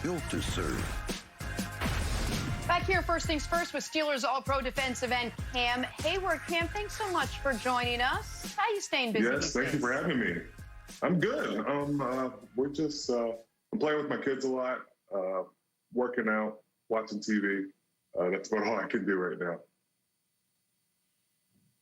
built to serve. Back here, first things first, with Steelers All-Pro defensive end Cam Hayward. Cam, thanks so much for joining us. How are you staying busy? Yes, thank you for having me. I'm good. We're just I'm playing with my kids a lot, working out, watching TV. That's about all I can do right now.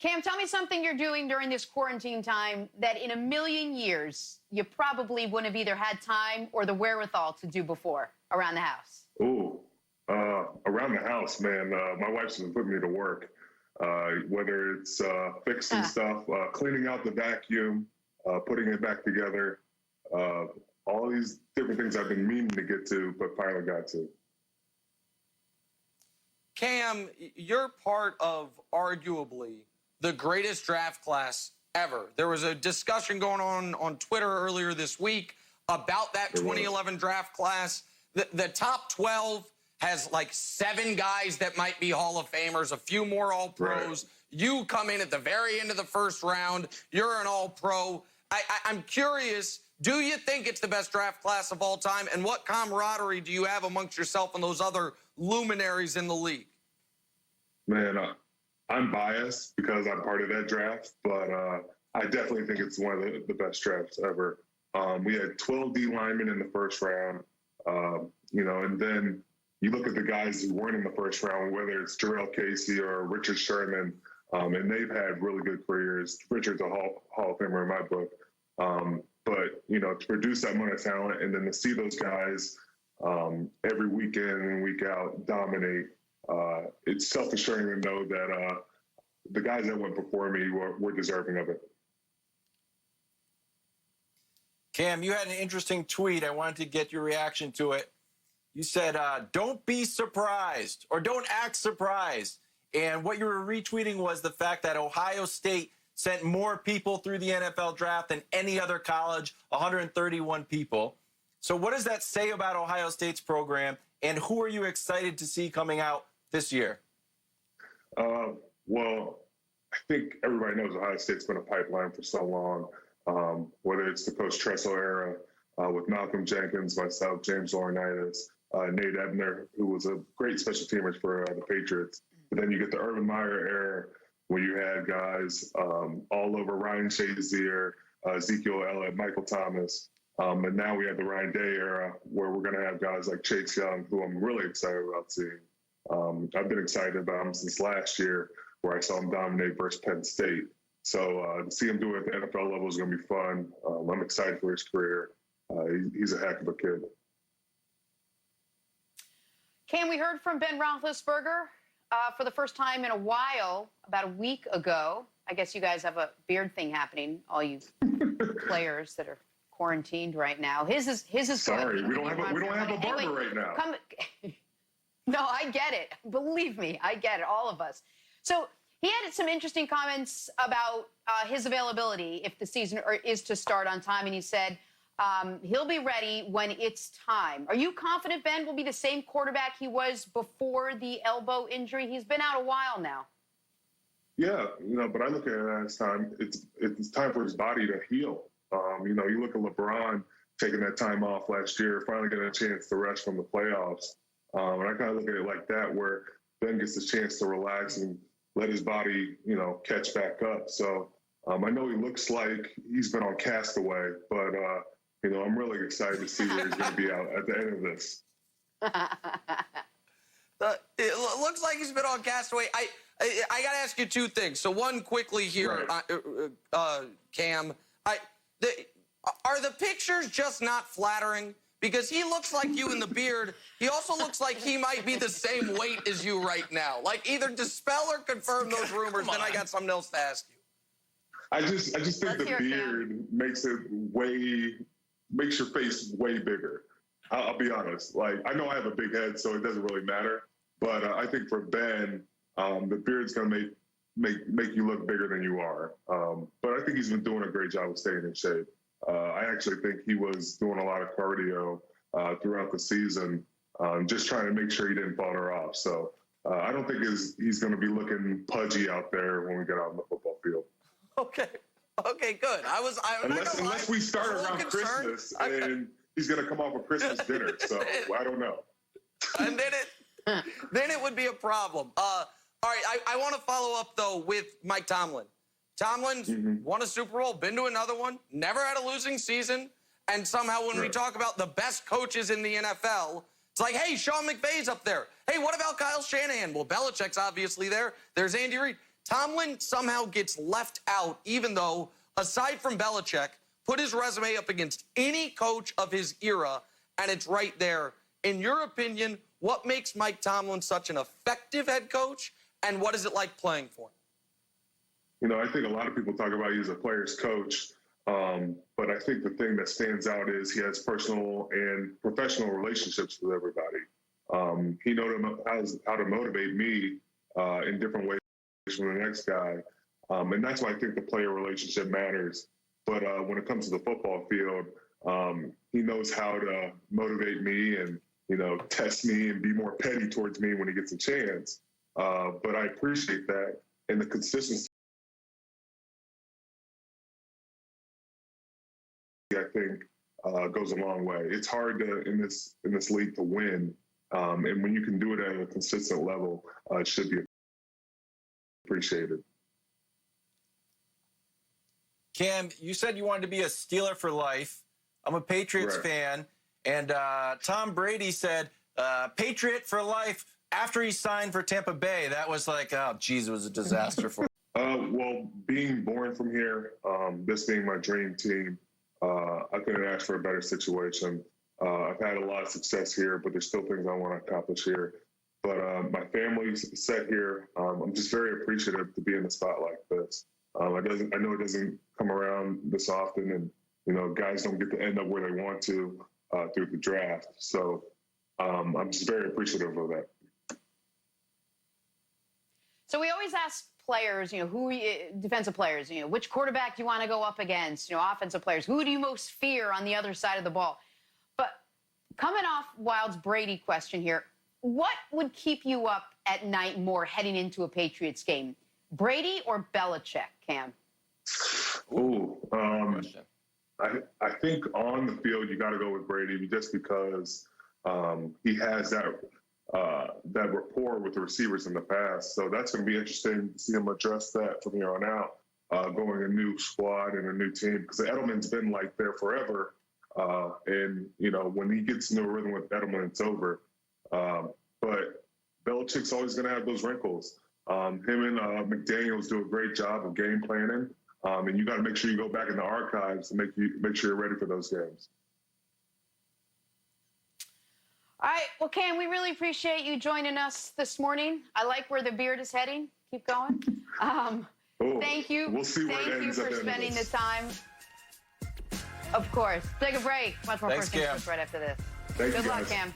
Cam, tell me something you're doing during this quarantine time that in a million years you probably wouldn't have either had time or the wherewithal to do before around the house. Ooh, around the house, man. My wife's been putting me to work, whether it's fixing stuff, cleaning out the vacuum, putting it back together, all these different things I've been meaning to get to, but finally got to. Cam, you're part of arguably the greatest draft class ever. There was a discussion going on Twitter earlier this week about that 2011 draft class. The top 12 has like 7 guys that might be Hall of Famers, a few more All-Pros. Right. You come in at the very end of the first round. You're an All-Pro. I'm curious, do you think it's the best draft class of all time? And what camaraderie do you have amongst yourself and those other luminaries in the league? Man, I'm biased because I'm part of that draft, but I definitely think it's one of the best drafts ever. We had 12 D linemen in the first round, and then you look at the guys who weren't in the first round, whether it's Jarrell Casey or Richard Sherman, and they've had really good careers. Richard's a Hall of Famer in my book. But, to produce that amount of talent and then to see those guys every week in and week out dominate, it's self-assuring to know that the guys that went before me were deserving of it. Cam, you had an interesting tweet. I wanted to get your reaction to it. You said, don't be surprised or don't act surprised. And what you were retweeting was the fact that Ohio State sent more people through the NFL draft than any other college, 131 people. So what does that say about Ohio State's program, and who are you excited to see coming out this year? Well, I think everybody knows Ohio State's been a pipeline for so long, whether it's the Coach Tressel era with Malcolm Jenkins, myself, James Laurinaitis, Nate Ebner, who was a great special teamer for the Patriots. But then you get the Urban Meyer era, where you had guys all over Ryan Shazier, Ezekiel Elliott, Michael Thomas. And now we have the Ryan Day era, where we're going to have guys like Chase Young, who I'm really excited about seeing. I've been excited about him since last year, where I saw him dominate versus Penn State. So to see him do it at the NFL level is going to be fun. I'm excited for his career. He's a heck of a kid. Cam, we heard from Ben Roethlisberger for the first time in a while, about a week ago. I guess you guys have a beard thing happening, all you players that are quarantined right now. His is Sorry, good. we don't have a barber right now. No, I get it. Believe me, I get it, all of us. So he had some interesting comments about his availability if the season is to start on time, and he said he'll be ready when it's time. Are you confident Ben will be the same quarterback he was before the elbow injury? He's been out a while now. Yeah, but I look at it as time. It's time for his body to heal. You look at LeBron taking that time off last year, finally getting a chance to rest from the playoffs. And I kind of look at it like that, where Ben gets a chance to relax and let his body, catch back up. So I know he looks like he's been on Castaway, but, I'm really excited to see where he's going to be out at the end of this. It looks like he's been on Castaway. I got to ask you 2 things. So one quickly here, right. Cam. Are the pictures just not flattering? Because he looks like you in the beard. He also looks like he might be the same weight as you right now. Like, either dispel or confirm those rumors, then I got something else to ask you. I just think the beard makes your face way bigger. I'll be honest. Like, I know I have a big head, so it doesn't really matter. But I think for Ben, the beard's going to make you look bigger than you are. But I think he's been doing a great job of staying in shape. I actually think he was doing a lot of cardio throughout the season, just trying to make sure he didn't falter off. So I don't think he's going to be looking pudgy out there when we get out on the football field. Okay, good. Unless we start around Christmas and he's going to come off a Christmas dinner. So I don't know. And then it would be a problem. All right, I want to follow up, though, with Mike Tomlin. Tomlin's won a Super Bowl, been to another one, never had a losing season, and somehow when we talk about the best coaches in the NFL, it's like, hey, Sean McVay's up there. Hey, what about Kyle Shanahan? Well, Belichick's obviously there. There's Andy Reid. Tomlin somehow gets left out, even though, aside from Belichick, put his resume up against any coach of his era, and it's right there. In your opinion, what makes Mike Tomlin such an effective head coach, and what is it like playing for him? You know, I think a lot of people talk about you as a player's coach, but I think the thing that stands out is he has personal and professional relationships with everybody. He knows how to motivate me in different ways from the next guy, and that's why I think the player relationship matters. But when it comes to the football field, he knows how to motivate me and, you know, test me and be more petty towards me when he gets a chance. But I appreciate that, and the consistency, I think, goes a long way. It's hard to in this league to win, and when you can do it at a consistent level, it should be appreciated. Cam, you said you wanted to be a Steeler for life. I'm a Patriots fan, and Tom Brady said Patriot for life after he signed for Tampa Bay. That was like, oh, geez, it was a disaster for him. Well, being born from here, this being my dream team, I couldn't ask for a better situation. I've had a lot of success here, but there's still things I want to accomplish here. But my family's set here. I'm just very appreciative to be in a spot like this. I know it doesn't come around this often, and you know, guys don't get to end up where they want to through the draft. So I'm just very appreciative of that. So we always ask players, you know, defensive players, you know, which quarterback do you want to go up against? You know, offensive players, who do you most fear on the other side of the ball? But coming off Wild's Brady question here, what would keep you up at night more heading into a Patriots game? Brady or Belichick, Cam? Ooh, I think on the field you got to go with Brady just because he has that rapport with the receivers in the past. So that's going to be interesting to see him address that from here on out, going a new squad and a new team, because Edelman's been like there forever. And, you know, when he gets into a rhythm with Edelman, it's over. But Belichick's always going to have those wrinkles. Him and McDaniels do a great job of game planning. And you got to make sure you go back in the archives to make sure you're ready for those games. All right. Well, Cam, we really appreciate you joining us this morning. I like where the beard is heading. Keep going. Thank you. We'll see where Thank it you ends for up spending ending. the time. Of course. Take a break. Much more Thanks, First Things Cam. First right after this. Thank you, Good luck, guys. Cam.